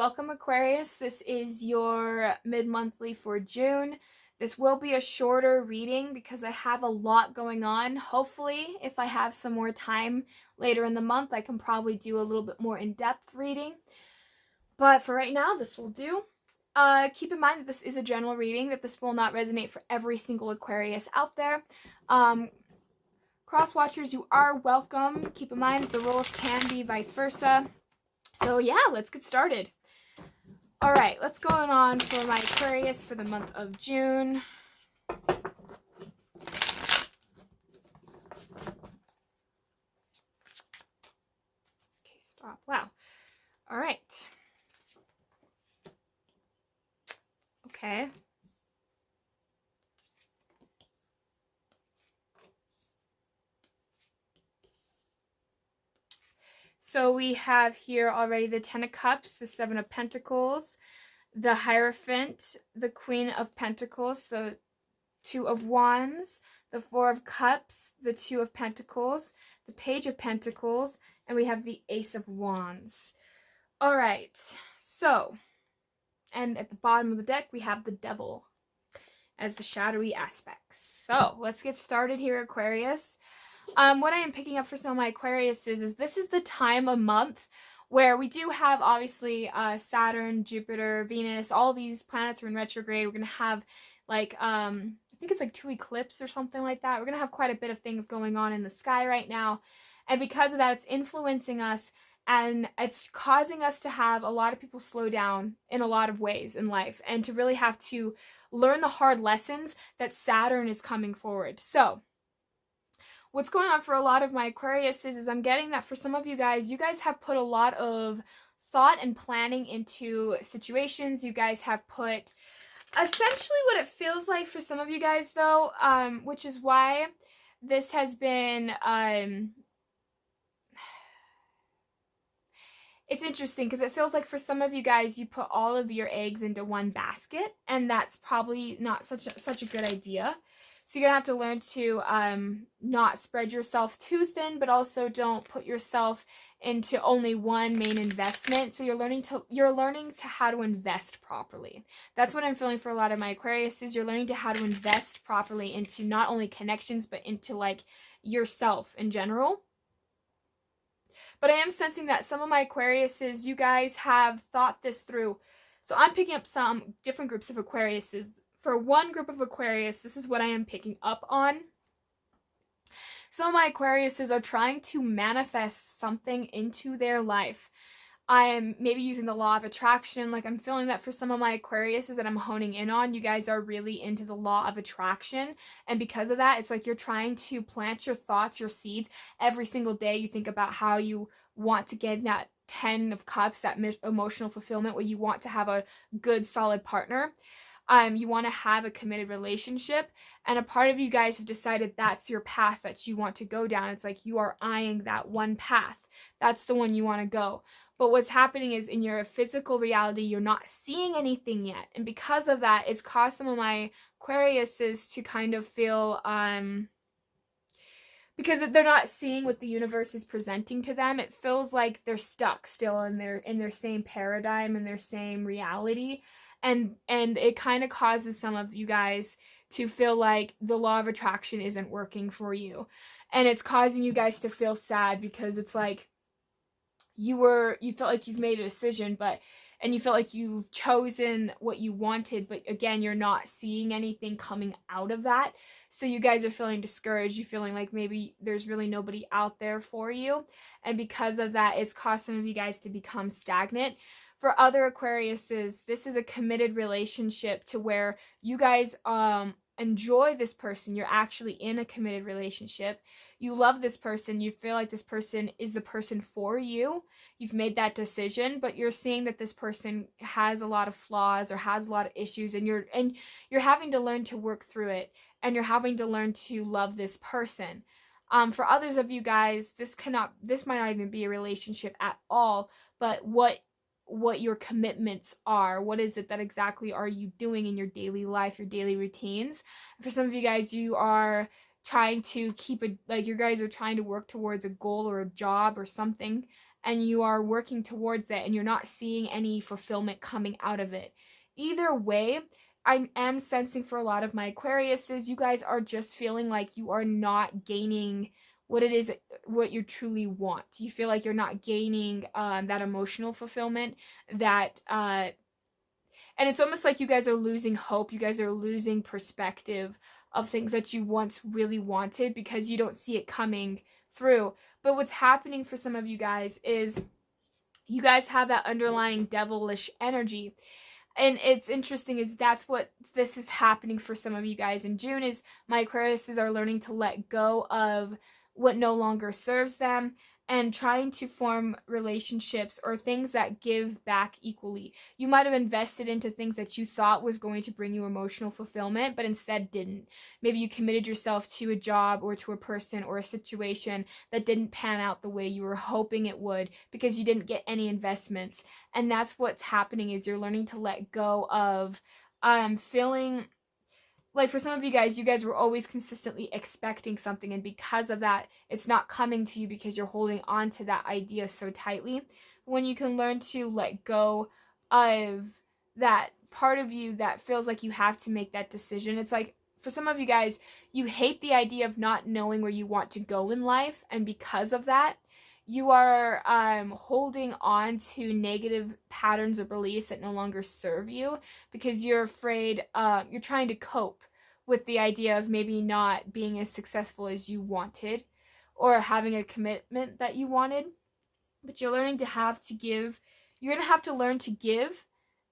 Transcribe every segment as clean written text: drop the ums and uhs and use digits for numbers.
Welcome Aquarius. This is your mid-monthly for June. This will be a shorter reading because I have a lot going on. Hopefully, if I have some more time later in the month, I can probably do a little bit more in-depth reading. But for right now, this will do. Keep in mind that this is a general reading, that this will not resonate for every single Aquarius out there. Cross-watchers, you are welcome. Keep in mind that the roles can be vice versa. So yeah, let's get started. All right, let's go on for my Aquarius for the month of June. Okay, stop. Wow. All right. Okay. So we have here already the Ten of Cups, the Seven of Pentacles, the Hierophant, the Queen of Pentacles, the Two of Wands, the Four of Cups, the Two of Pentacles, the Page of Pentacles, and we have the Ace of Wands. All right, so, and at the bottom of the deck, we have the Devil as the shadowy aspects. So let's get started here, Aquarius. What I am picking up for some of my Aquarius is this is the time of month where we do have obviously Saturn, Jupiter, Venus, all these planets are in retrograde. We're going to have like, I think it's like 2 eclipses or something like that. We're going to have quite a bit of things going on in the sky right now. And because of that, it's influencing us and it's causing us to have a lot of people slow down in a lot of ways in life and to really have to learn the hard lessons that Saturn is coming forward. So what's going on for a lot of my Aquarius is I'm getting that for some of you guys have put a lot of thought and planning into situations. You guys have put essentially what it feels like for some of you guys though, which is why this has been, it's interesting because it feels like for some of you guys, you put all of your eggs into one basket and that's probably not such a good idea. So you're going to have to learn to not spread yourself too thin, but also don't put yourself into only one main investment. So you're learning to how to invest properly. That's what I'm feeling for a lot of my Aquarius is you're learning to how to invest properly into not only connections, but into like yourself in general. But I am sensing that some of my Aquariuses, you guys have thought this through. So I'm picking up some different groups of Aquariuses. For one group of Aquarius, this is what I am picking up on. Some of my Aquariuses are trying to manifest something into their life. I am maybe using the law of attraction. Like I'm feeling that for some of my Aquariuses that I'm honing in on, you guys are really into the law of attraction. And because of that, it's like you're trying to plant your thoughts, your seeds. Every single day you think about how you want to get that 10 of Cups, that emotional fulfillment where you want to have a good, solid partner. You want to have a committed relationship, and a part of you guys have decided that's your path that you want to go down. It's like you are eyeing that one path. That's the one you want to go. But what's happening is in your physical reality, you're not seeing anything yet. And because of that, it's caused some of my Aquariuses to kind of feel, because they're not seeing what the universe is presenting to them, it feels like they're stuck still in their same paradigm, in their same reality. And it kind of causes some of you guys to feel like the law of attraction isn't working for you. And it's causing you guys to feel sad because it's like you felt like you've made a decision, and you felt like you've chosen what you wanted, but again, you're not seeing anything coming out of that. So you guys are feeling discouraged. You're feeling like maybe there's really nobody out there for you. And because of that, it's caused some of you guys to become stagnant. For other Aquariuses, this is a committed relationship to where you guys enjoy this person. You're actually in a committed relationship. You love this person. You feel like this person is the person for you. You've made that decision, but you're seeing that this person has a lot of flaws or has a lot of issues, and you're having to learn to work through it, and you're having to learn to love this person. For others of you guys, this might not even be a relationship at all, but what your commitments are. What is it that exactly are you doing in your daily life, your daily routines? For some of you guys, you are trying to keep you guys are trying to work towards a goal or a job or something, and you are working towards it and you're not seeing any fulfillment coming out of it. Either way, I am sensing for a lot of my Aquariuses, you guys are just feeling like you are not gaining what it is, what you truly want. You feel like you're not gaining that emotional fulfillment, that and it's almost like you guys are losing hope. You guys are losing perspective of things that you once really wanted because you don't see it coming through. But what's happening for some of you guys is you guys have that underlying devilish energy. And it's interesting is that's what this is happening for some of you guys in June, is my Aquariuses are learning to let go of what no longer serves them and trying to form relationships or things that give back equally. You might have invested into things that you thought was going to bring you emotional fulfillment, but instead didn't. Maybe you committed yourself to a job or to a person or a situation that didn't pan out the way you were hoping it would because you didn't get any investments. And that's what's happening, is you're learning to let go of feeling like, for some of you guys were always consistently expecting something, and because of that, it's not coming to you because you're holding on to that idea so tightly. When you can learn to let go of that part of you that feels like you have to make that decision. It's like, for some of you guys, you hate the idea of not knowing where you want to go in life, and because of that, you are holding on to negative patterns or beliefs that no longer serve you because you're afraid, you're trying to cope with the idea of maybe not being as successful as you wanted or having a commitment that you wanted. But you're learning to have to give. You're going to have to learn to give,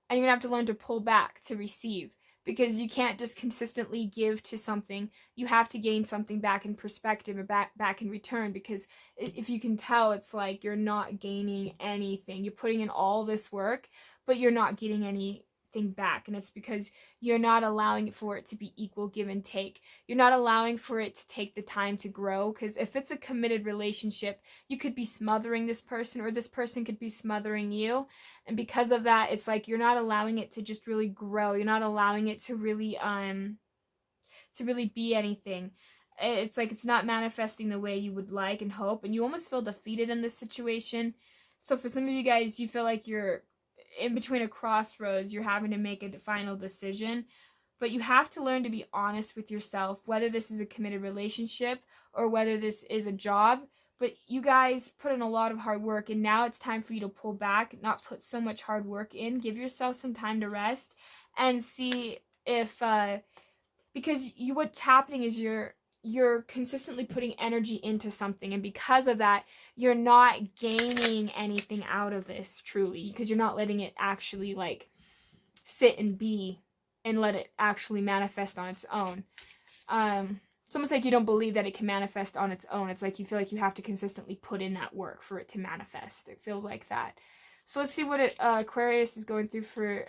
and you're going to have to learn to pull back to receive, because you can't just consistently give to something. You have to gain something back in perspective or back in return, because if you can tell, it's like you're not gaining anything. You're putting in all this work, but you're not getting anything back, and it's because you're not allowing for it to be equal give and take. You're not allowing for it to take the time to grow, because if it's a committed relationship, you could be smothering this person, or this person could be smothering you, and because of that, it's like you're not allowing it to just really grow. You're not allowing it to really be anything. It's like it's not manifesting the way you would like and hope, and you almost feel defeated in this situation. So for some of you guys, you feel like you're in between a crossroads. You're having to make a final decision, but you have to learn to be honest with yourself, whether this is a committed relationship or whether this is a job. But you guys put in a lot of hard work, and now it's time for you to pull back, not put so much hard work in. Give yourself some time to rest and see if because what's happening is you're consistently putting energy into something, and because of that, you're not gaining anything out of this truly, because you're not letting it actually like sit and be and let it actually manifest on its own. It's almost like you don't believe that it can manifest on its own. It's like you feel like you have to consistently put in that work for it to manifest. It feels like that. So let's see what Aquarius is going through for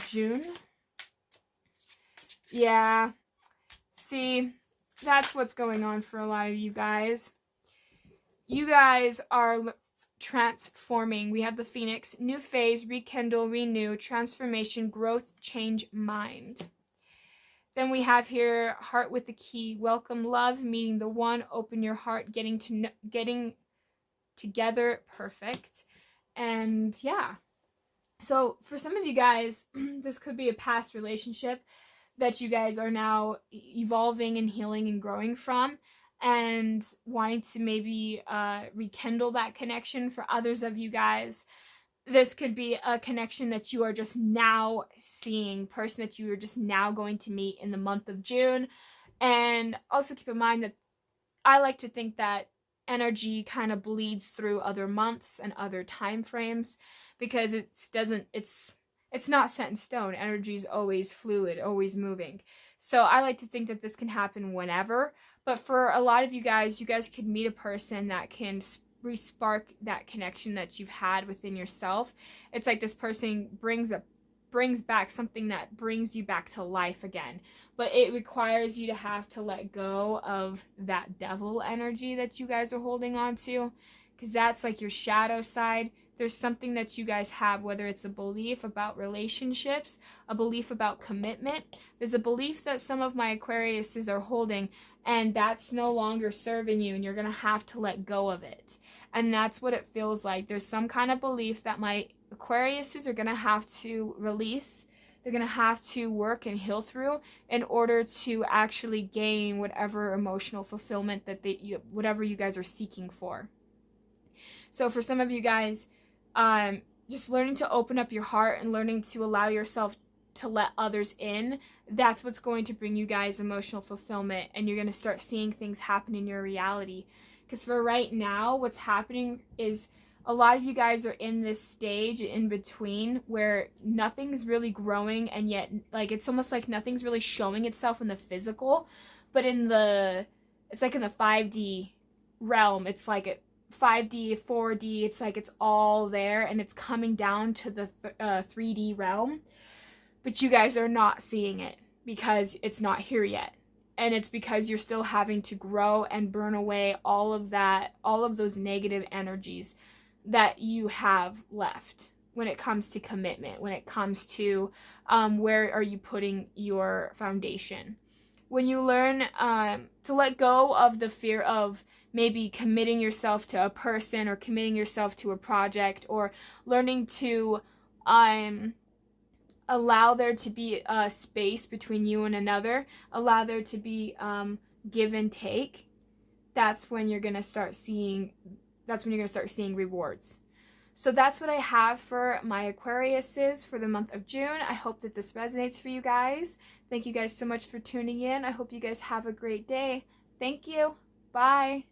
June. Yeah. See, that's what's going on for a lot of you guys. You guys are transforming. We have the Phoenix, new phase, rekindle, renew, transformation, growth, change, mind. Then we have here heart with the key, welcome love, meeting the one, open your heart, getting together, perfect. And yeah. So for some of you guys, this could be a past relationship that you guys are now evolving and healing and growing from, and wanting to maybe rekindle that connection. For others of you guys, this could be a connection that you are just now seeing, person that you are just now going to meet in the month of June. And also keep in mind that I like to think that energy kind of bleeds through other months and other time frames, because it's not set in stone. Energy is always fluid, always moving. So I like to think that this can happen whenever. But for a lot of you guys could meet a person that can re-spark that connection that you've had within yourself. It's like this person brings back something that brings you back to life again. But it requires you to have to let go of that devil energy that you guys are holding on to, because that's like your shadow side. there's something that you guys have, whether it's a belief about relationships, a belief about commitment. There's a belief that some of my Aquariuses are holding, and that's no longer serving you, and you're going to have to let go of it. And that's what it feels like. There's some kind of belief that my Aquariuses are going to have to release. They're going to have to work and heal through in order to actually gain whatever emotional fulfillment that whatever you guys are seeking for. So for some of you guys, just learning to open up your heart and learning to allow yourself to let others in, that's what's going to bring you guys emotional fulfillment, and you're going to start seeing things happen in your reality. Because for right now, what's happening is a lot of you guys are in this stage in between where nothing's really growing, and yet like it's almost like nothing's really showing itself in the physical, but it's like in the 5D realm. It's like a 5D, 4D, it's like it's all there, and it's coming down to the 3D realm, but you guys are not seeing it because it's not here yet. And it's because you're still having to grow and burn away all of those negative energies that you have left when it comes to commitment, when it comes to where are you putting your foundation. When you learn to let go of the fear of maybe committing yourself to a person or committing yourself to a project, or learning to allow there to be a space between you and another, allow there to be give and take, that's when you're going to start seeing rewards. So that's what I have for my Aquariuses for the month of June. I hope that this resonates for you guys. Thank you guys so much for tuning in. I hope you guys have a great day. Thank you. Bye.